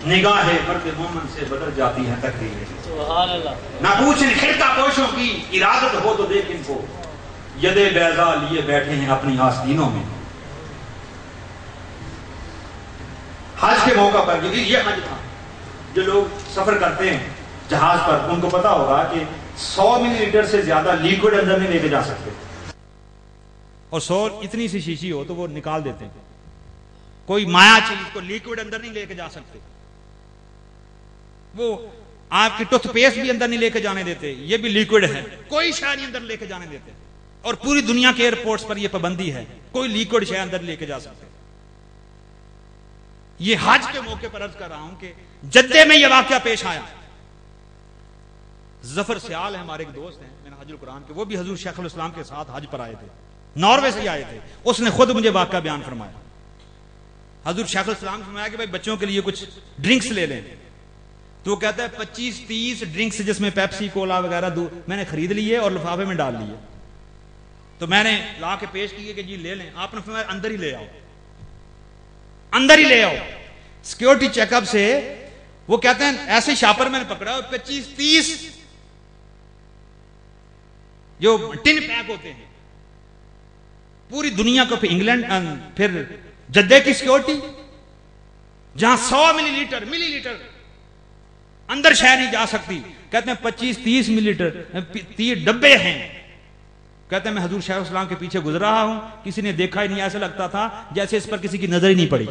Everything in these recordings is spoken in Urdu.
نگاہ مرد مومن سے بدل جاتی ہے تقدیریں. سبحان اللہ. نہ پوچھ ان خرقہ پوشوں کی ارادت ہو تو دیکھ ان کو ید بیضا لیے بیٹھے ہیں اپنی آستینوں میں. حج کے موقع پر یہ حج تھا. جو لوگ سفر کرتے ہیں جہاز پر ان کو پتا ہوگا کہ 100 ملی لیٹر سے زیادہ لیکوڈ اندر نہیں لے کے جا سکتے, اور 100 اتنی سی شیشی ہو تو وہ نکال دیتے ہیں. کوئی مایا چیز کو لیکوڈ اندر نہیں لے کے جا سکتے. وہ آپ کی ٹوتھ پیسٹ بھی اندر نہیں لے کے جانے دیتے, یہ بھی لیکوڈ ہے. کوئی شے نہیں اندر لے کے جانے دیتے, اور پوری دنیا کے ایئرپورٹس پر یہ پابندی ہے, کوئی لیکوڈ شے اندر لے کے جا سکتے. یہ حج کے موقع پر عرض کر رہا ہوں کہ جدے میں یہ واقعہ پیش آیا. ظفر سیال ہے ہمارے ایک دوست ہیں میں نے حج القرآن کے, وہ بھی حضور شیخ الاسلام کے ساتھ حج پر آئے تھے, ناروے سے ہی آئے تھے. اس نے خود مجھے واقعہ بیان فرمایا. حضور شیخ الاسلام نے فرمایا کہ بھائی بچوں کے لیے کچھ ڈرنکس لے لیں. تو وہ کہتا ہے 25-30 ڈرنکس جس میں پیپسی کولا وغیرہ میں نے خرید لیے اور لفافے میں ڈال لیے. تو میں نے لا کے پیش کیے کہ جی لے لیں. آپ نے فرمایا اندر ہی لے آؤ, اندر ہی لے آؤ. سیکیورٹی چیک اپ سے وہ کہتے ہیں ایسے شاپر میں نے پکڑا 25-30 جو ٹن پیک ہوتے ہیں پوری دنیا کو. پھر انگلینڈ پھر جدے کی سیکیورٹی جہاں 100 ملی لیٹر اندر شہر نہیں جا سکتی, کہتے ہیں 25-30 ملی لیٹر 30 ڈبے ہیں. کہتے ہیں میں حضور شیخ الاسلام کے پیچھے گزر رہا ہوں, کسی نے دیکھا ہی نہیں, ایسا لگتا تھا جیسے اس پر کسی کی نظر ہی نہیں پڑی.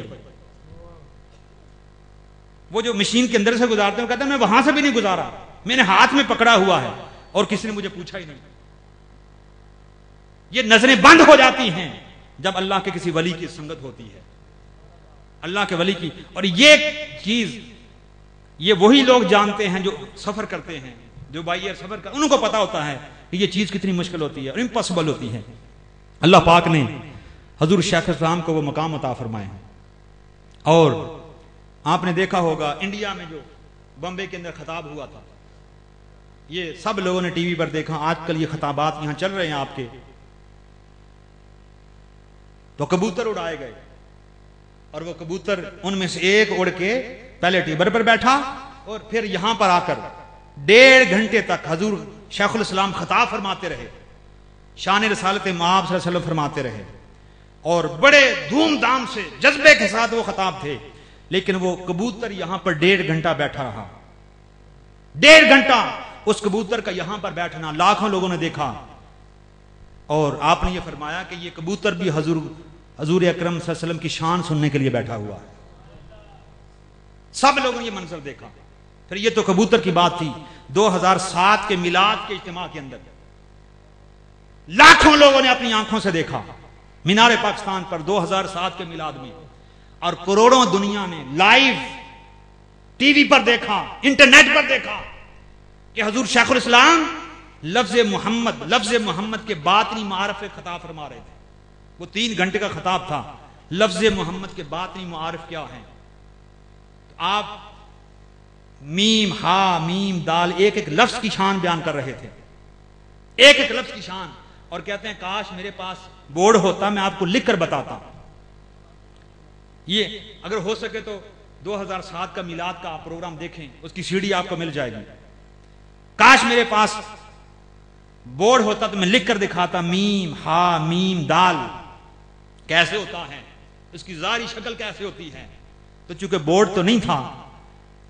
وہ جو مشین کے اندر سے گزارتے ہیں کہتے ہیں میں وہاں سے بھی نہیں گزارا, میں نے ہاتھ میں پکڑا ہوا ہے اور کسی نے مجھے پوچھا ہی نہیں. یہ نظریں بند ہو جاتی ہیں جب اللہ کے کسی ولی کی سنگت ہوتی ہے, اللہ کے ولی کی. اور یہ چیز یہ وہی لوگ جانتے ہیں جو سفر کرتے ہیں, جو بائی ایئر سفر کر, ان کو پتا ہوتا ہے کہ یہ چیز کتنی مشکل ہوتی ہے اور امپاسبل ہوتی ہے. اللہ پاک نے حضور شیخ الاسلام کو وہ مقام عطا فرمائے ہیں. اور آپ نے دیکھا ہوگا انڈیا میں جو بمبے کے اندر خطاب ہوا تھا, یہ سب لوگوں نے ٹی وی پر دیکھا. آج کل یہ خطابات یہاں چل رہے ہیں آپ کے, تو کبوتر اڑائے گئے اور وہ کبوتر ان میں سے ایک اڑ کے پہلے ٹیبر پر بیٹھا اور پھر یہاں پر آ کر 1.5 گھنٹے تک حضور شیخ الاسلام خطاب فرماتے رہے, شان رسالت مآب صلی اللہ علیہ وسلم فرماتے رہے, اور بڑے دھوم دھام سے جذبے کے ساتھ وہ خطاب تھے. لیکن وہ کبوتر یہاں پر 1.5 گھنٹہ بیٹھا رہا. 1.5 گھنٹہ اس کبوتر کا یہاں پر بیٹھنا لاکھوں لوگوں نے دیکھا. اور آپ نے یہ فرمایا کہ یہ کبوتر بھی حضور اکرم صلی اللہ علیہ وسلم کی شان سننے کے لیے بیٹھا ہوا ہے. سب لوگوں نے یہ منظر دیکھا. پھر یہ تو کبوتر کی بات تھی. 2007 کے میلاد کے اجتماع کے اندر لاکھوں لوگوں نے اپنی آنکھوں سے دیکھا مینار پاکستان پر 2007 کے میلاد میں, اور کروڑوں دنیا نے لائیو ٹی وی پر دیکھا, انٹرنیٹ پر دیکھا کہ حضور شیخ الاسلام لفظ محمد کے باطنی معارف خطاب فرما رہے تھے. وہ 3 گھنٹے کا خطاب تھا. لفظ محمد کے باطنی معارف کیا ہیں؟ آپ میم ہا میم دال ایک ایک لفظ کی شان بیان کر رہے تھے, ایک ایک لفظ کی شان. اور کہتے ہیں کاش میرے پاس بورڈ ہوتا, میں آپ کو لکھ کر بتاتا. یہ اگر ہو سکے تو 2007 کا میلاد کا آپ پروگرام دیکھیں, اس کی سیڈی آپ کو مل جائے گی. کاش میرے پاس بورڈ ہوتا تو میں لکھ کر دکھاتا میم ہا میم دال کیسے ہوتا ہے, اس کی ظاہری شکل کیسے ہوتی ہے. تو چونکہ بورڈ تو نہیں تھا,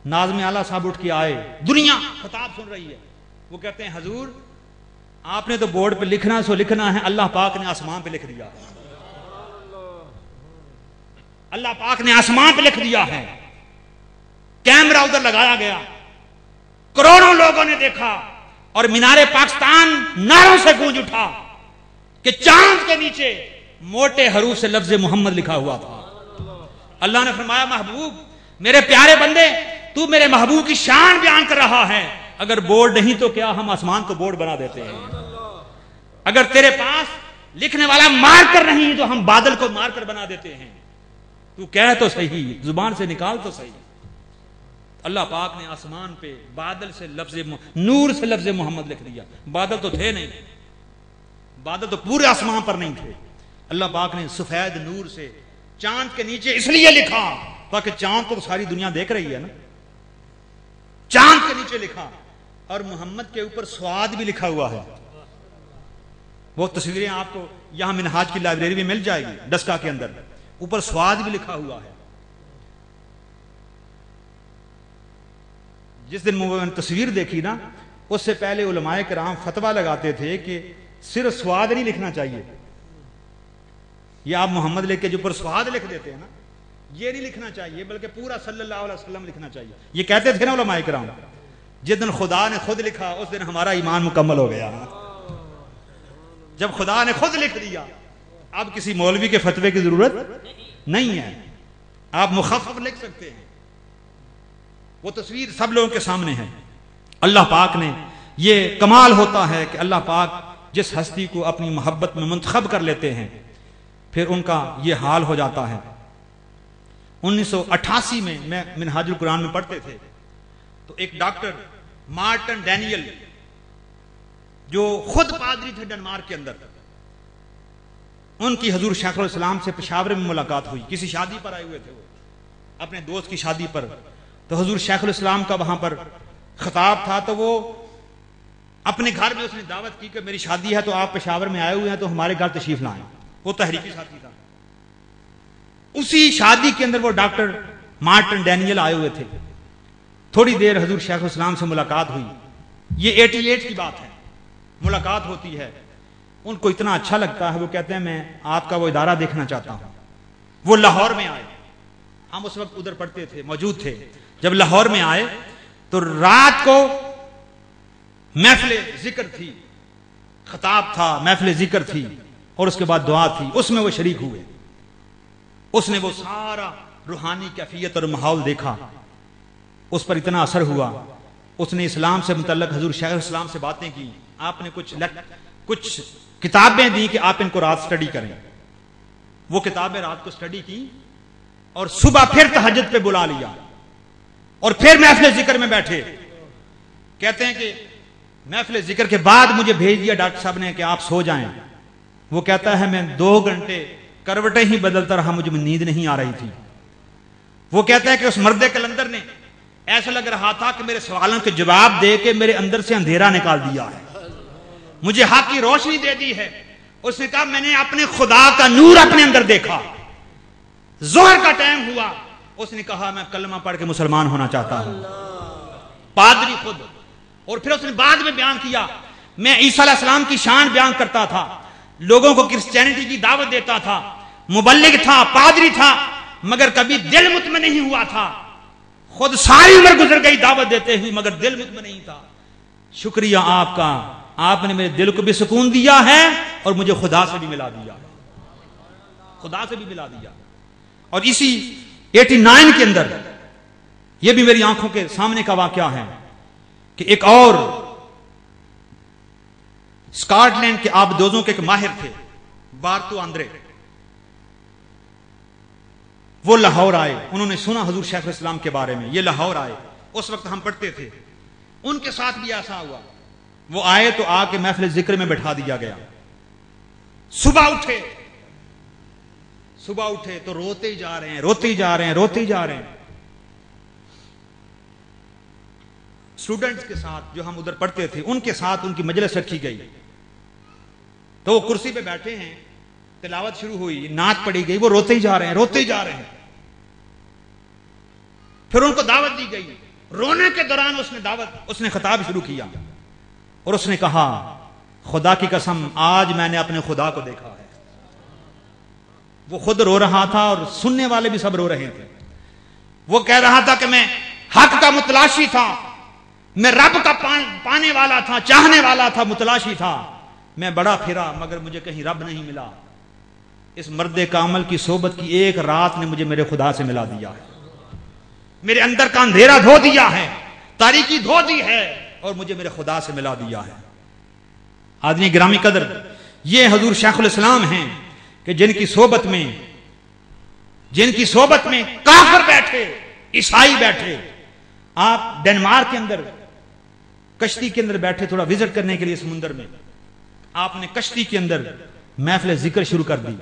ناظم اعلیٰ صاحب اٹھ کے آئے, دنیا خطاب سن رہی ہے. وہ کہتے ہیں حضور آپ نے تو بورڈ پہ لکھنا سو لکھنا ہے, اللہ پاک نے آسمان پہ لکھ دیا. اللہ پاک نے آسمان پہ لکھ دیا ہے. کیمرہ ادھر لگایا گیا, کروڑوں لوگوں نے دیکھا, اور مینار پاکستان نعروں سے گونج اٹھا کہ چاند کے نیچے موٹے حروف سے لفظ محمد لکھا ہوا تھا. اللہ نے فرمایا محبوب میرے پیارے بندے تو میرے محبوب کی شان بیان کر رہا ہے, اگر بورڈ نہیں تو کیا ہم آسمان کو بورڈ بنا دیتے ہیں. اگر تیرے پاس لکھنے والا مار کر نہیں تو ہم بادل کو مار کر بنا دیتے ہیں. تو کہہ تو صحیح, زبان سے نکال تو صحیح. اللہ پاک نے آسمان پہ بادل سے نور سے لفظ محمد لکھ دیا. بادل تو تھے نہیں, بادل تو پورے آسمان پر نہیں تھے. اللہ پاک نے سفید نور سے چاند کے نیچے اس لیے لکھا تاکہ چاند کو ساری دنیا دیکھ رہی ہے نا. چاند کے نیچے لکھا اور محمد کے اوپر سواد بھی لکھا ہوا ہے. وہ تصویریں آپ کو یہاں منہاج کی لائبریری میں مل جائے گی ڈسکا کے اندر. اوپر سواد بھی لکھا ہوا ہے. جس دن میں نے تصویر دیکھی نا اس سے پہلے علماء کرام فتویٰ لگاتے تھے کہ صرف سواد نہیں لکھنا چاہیے. یہ آپ محمد لکھ کے جو اوپر سواد لکھ دیتے ہیں نا یہ نہیں لکھنا چاہیے بلکہ پورا صلی اللہ علیہ وسلم لکھنا چاہیے. یہ کہتے تھے نا علماء کرام. جس دن خدا نے خود لکھا اس دن ہمارا ایمان مکمل ہو گیا. جب خدا نے خود لکھ دیا اب کسی مولوی کے فتوے کی ضرورت نہیں ہے. آپ مخفف لکھ سکتے ہیں. وہ تصویر سب لوگوں کے سامنے ہے. اللہ پاک نے یہ کمال ہوتا ہے کہ اللہ پاک جس ہستی کو اپنی محبت میں منتخب کر لیتے ہیں پھر ان کا یہ حال ہو جاتا ہے. 1988 میں منہاج القرآن میں پڑھتے تھے تو ایک ڈاکٹر مارٹن ڈینیل جو خود پادری تھے ڈنمارک کے اندر, ان کی حضور شیخ الاسلام سے پشاور میں ملاقات ہوئی. کسی شادی پر آئے ہوئے تھے وہ اپنے دوست کی شادی پر. تو حضور شیخ الاسلام کا وہاں پر خطاب تھا تو وہ اپنے گھر میں اس نے دعوت کی کہ میری شادی ہے تو آپ پشاور میں آئے ہوئے ہیں تو ہمارے گھر تشریف لائیں. وہ تحریکی ساتھی تھا. اسی شادی کے اندر وہ ڈاکٹر مارٹن ڈینیل آئے ہوئے تھے. تھوڑی دیر حضور شیخ الاسلام سے ملاقات ہوئی. یہ 88 کی بات ہے. ملاقات ہوتی ہے. ان کو اتنا اچھا لگتا ہے وہ کہتے ہیں میں آپ کا وہ ادارہ دیکھنا چاہتا ہوں. وہ لاہور میں آئے. ہم اس وقت ادھر پڑھتے تھے موجود تھے. جب لاہور میں آئے تو رات کو محفل ذکر تھی, خطاب تھا, محفل ذکر تھی اور اس کے بعد دعا تھی. اس میں وہ شریک ہوئے. اس نے وہ سارا روحانی کیفیت اور ماحول دیکھا. اس پر اتنا اثر ہوا. اس نے اسلام سے متعلق حضور شیخ الاسلام سے باتیں کی. آپ نے کچھ کتابیں دی کہ آپ ان کو رات سٹڈی کریں. وہ کتابیں رات کو سٹڈی کی اور صبح پھر تہجد پہ بلا لیا اور پھر محفل ذکر میں بیٹھے. کہتے ہیں کہ محفل ذکر کے بعد مجھے بھیج دیا ڈاکٹر صاحب نے کہ آپ سو جائیں. وہ کہتا ہے میں 2 گھنٹے کروٹیں ہی بدلتا رہا, مجھے نیند نہیں آ رہی تھی. وہ کہتا ہے کہ اس مرد کلندر نے ایسا لگ رہا تھا کہ میرے سوالوں کے جواب دے کے میرے اندر سے اندھیرا نکال دیا ہے, مجھے حق کی روشنی دے دی ہے. اس نے کہا میں نے اپنے خدا کا نور اپنے اندر دیکھا. ظہر کا ٹائم ہوا. اس نے کہا میں کلمہ پڑھ کے مسلمان ہونا چاہتا ہوں. پادری خود. اور پھر اس نے بعد میں بیان کیا میں عیسیٰ علیہ السلام کی شان بیان کرتا تھا, لوگوں کو کرسچینٹی کی دعوت دیتا تھا, مبلغ تھا, پادری تھا, مگر کبھی دل مطمئن نہیں ہوا تھا. خود ساری عمر گزر گئی دعوت دیتے ہوئے مگر دل مطمئن نہیں تھا. شکریہ آپ کا, آپ نے میرے دل کو بھی سکون دیا ہے اور مجھے خدا سے بھی ملا دیا. خدا سے بھی ملا دیا. اور اسی 89 کے اندر یہ بھی میری آنکھوں کے سامنے کا واقعہ ہے کہ ایک اور اسکاٹ لینڈ کے آبدوزوں کے ایک ماہر تھے بارتو آندرے. وہ لاہور آئے. انہوں نے سنا حضور شیخ الاسلام کے بارے میں. یہ لاہور آئے. اس وقت ہم پڑھتے تھے. ان کے ساتھ بھی ایسا ہوا. وہ آئے تو آ کے محفل ذکر میں بٹھا دیا گیا. صبح اٹھے تو روتے ہی جا رہے ہیں. اسٹوڈنٹس کے ساتھ جو ہم ادھر پڑھتے تھے ان کے ساتھ ان کی مجلس رکھی گئی تو وہ کرسی پہ بیٹھے ہیں. تلاوت شروع ہوئی, نعت پڑھی گئی, وہ روتے ہی جا رہے ہیں. پھر ان کو دعوت دی گئی. رونے کے دوران اس نے خطاب شروع کیا اور اس نے کہا خدا کی قسم آج میں نے اپنے خدا کو دیکھا ہے. وہ خود رو رہا تھا اور سننے والے بھی سب رو رہے تھے. وہ کہہ رہا تھا کہ میں حق کا متلاشی تھا, میں رب کا پانے والا تھا, چاہنے والا تھا, متلاشی تھا. میں بڑا پھرا مگر مجھے کہیں رب نہیں ملا. اس مرد کامل کی صحبت کی ایک رات نے مجھے میرے خدا سے ملا دیا ہے. میرے اندر کا اندھیرا دھو دیا ہے, تاریکی دھو دی ہے اور مجھے میرے خدا سے ملا دیا ہے. آدمی گرامی قدر, یہ حضور شیخ الاسلام ہیں کہ جن کی صحبت میں کافر بیٹھے, عیسائی بیٹھے. آپ ڈنمارک کے اندر کشتی کے اندر بیٹھے تھوڑا وزٹ کرنے کے لیے سمندر میں. آپ نے کشتی کے اندر محفل ذکر شروع کر دی.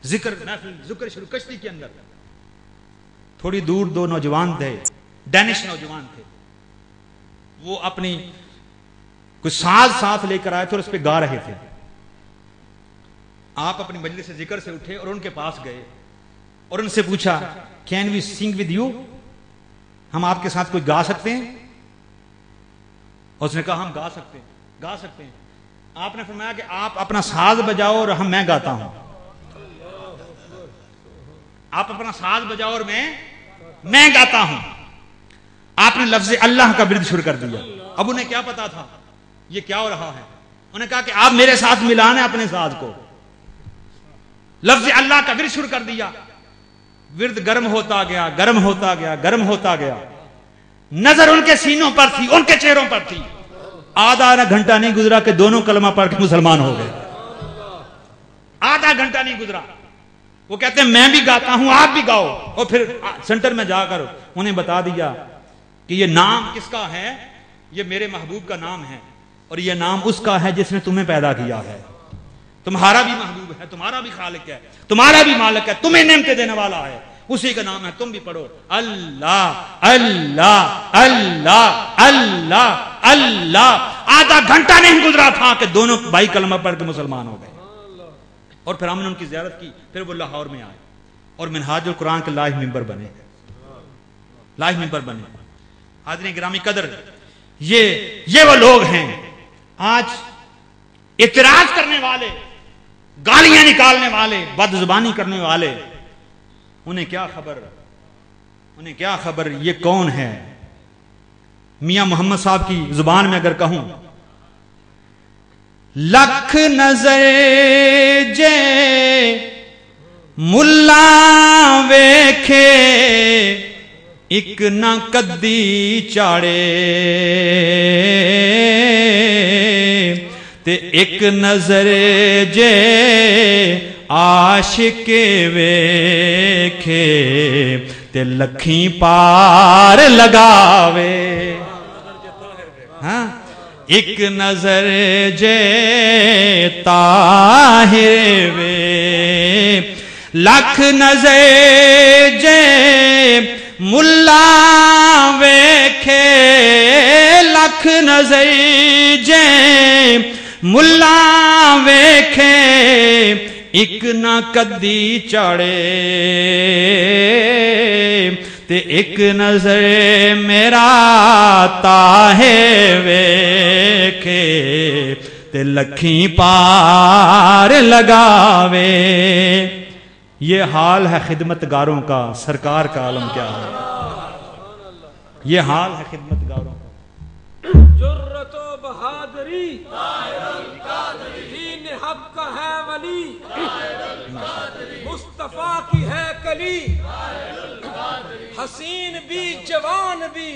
محفل ذکر شروع کشتی کے اندر. تھوڑی دور دو نوجوان تھے، ڈینش نوجوان تھے، وہ اپنی کچھ ساز ساتھ لے کر آئے تھے اور اس پہ گا رہے تھے. آپ اپنی مجلس سے ذکر سے اٹھے اور ان کے پاس گئے اور ان سے پوچھا کین وی سنگ ود یو، ہم آپ کے ساتھ کوئی گا سکتے ہیں؟ اور اس نے کہا ہم گا سکتے ہیں. آپ نے فرمایا کہ آپ اپنا ساز بجاؤ اور میں گاتا ہوں. آپ اپنا ساز بجاؤ اور میں گاتا ہوں. آپ نے لفظ اللہ کا ورد شروع کر دیا. اب انہیں کیا پتا تھا یہ کیا ہو رہا ہے. انہوں نے کہا کہ آپ میرے ساتھ ملانا ہے اپنے ساز کو. لفظ اللہ کا ورد شروع کر دیا. ورد گرم ہوتا گیا. نظر ان کے سینوں پر تھی، ان کے چہروں پر تھی. آدھا گھنٹہ نہیں گزرا کہ دونوں کلمہ پڑھ کے مسلمان ہو گئے. آدھا گھنٹہ نہیں گزرا. وہ کہتے ہیں میں بھی گاتا ہوں، آپ بھی گاؤ. اور پھر سینٹر میں جا کر انہیں بتا دیا کہ یہ نام کس کا ہے، یہ میرے محبوب کا نام ہے اور یہ نام اس کا ہے جس نے تمہیں پیدا کیا ہے. تمہارا بھی محبوب ہے، تمہارا بھی خالق ہے، تمہارا بھی مالک ہے، تمہیں نعمتیں دینے والا ہے، اسی کا نام ہے. تم بھی پڑھو اللہ اللہ اللہ اللہ اللہ. آدھا گھنٹہ نہیں گزرا تھا کہ دونوں بھائی کلمہ پڑھ کے مسلمان ہو گئے. اور پھر ہم نے ان کی زیارت کی. پھر وہ لاہور میں آئے اور منہاج القرآن کے لائیو ممبر بنے. حاضرین گرامی قدر، یہ وہ لوگ ہیں آج اعتراض کرنے والے، گالیاں نکالنے والے، بد زبانی کرنے والے. انہیں کیا خبر یہ کون ہے. میاں محمد صاحب کی زبان میں اگر کہوں، لکھ نظر جے ملا ویکھے ایک نہ کدی چاڑے تے ایک نظر جے عاشق ویکھے تے لکھیں پار لگاوے. ہاں ایک نظر جے طاہر وے، لکھ نظر جے ملا ویکھے، لکھ نظر جے ملا ویکھے ایک نہ کدی چاڑے تے ایک نظر میرا طاہر ویکھے تے لکھیں پار لگاوے. یہ حال ہے خدمت گاروں کا، سرکار کا عالم کیا ہے. یہ حال ہے خدمت گاروں کا. جرت و بہادری دین حق کا ہے ولی، مصطفیٰ کی ہے کلی، حسین بھی جوان بھی،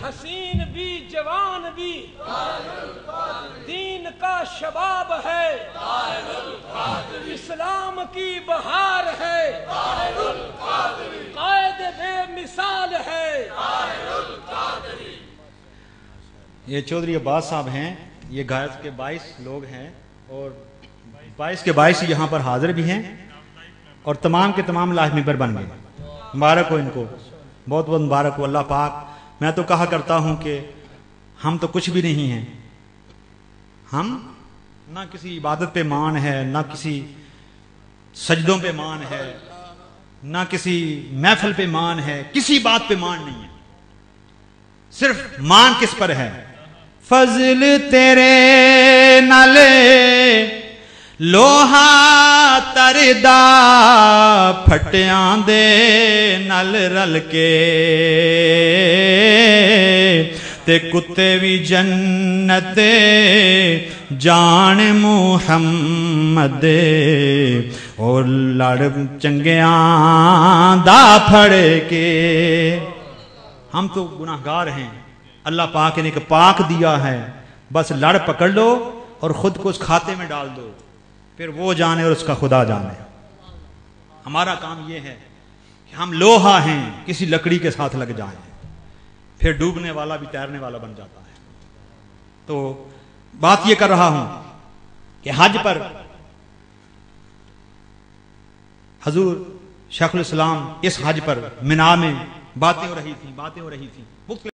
حسین بھی جوان بھی، دین کا شباب ہے، اسلام کی بہار ہے، قائد بے مثال ہے. یہ چودھری عباس صاحب ہیں، یہ گائز کے 22 لوگ ہیں اور 22 کے 22 یہاں پر حاضر بھی ہیں اور تمام کے تمام لائیو ممبر بن گئے. مبارک ہو ان کو، بہت بہت مبارک ہو. اللہ پاک، میں تو کہا کرتا ہوں کہ ہم تو کچھ بھی نہیں ہیں. ہم نہ کسی عبادت پہ مان ہے، نہ کسی سجدوں پہ مان ہے، نہ کسی محفل پہ مان ہے، کسی بات پہ مان نہیں ہے. صرف مان کس پر ہے؟ فضل تیرے نال لوہا تردا پھٹیاں دے نل رل کے تے کتے بھی جنت جان محمد اور لڑ چنگیاں دا پھڑ کے. ہم تو گناہگار ہیں، اللہ پاک نے ایک پاک دیا ہے، بس لڑ پکڑ لو اور خود کو اس کھاتے میں ڈال دو، پھر وہ جانے اور اس کا خدا جانے. ہمارا کام یہ ہے کہ ہم لوہا ہیں، کسی لکڑی کے ساتھ لگ جائیں، پھر ڈوبنے والا بھی تیرنے والا بن جاتا ہے. تو بات یہ کر رہا ہوں کہ حج پر حضور شیخ الاسلام اس حج پر منا میں باتیں ہو رہی تھیں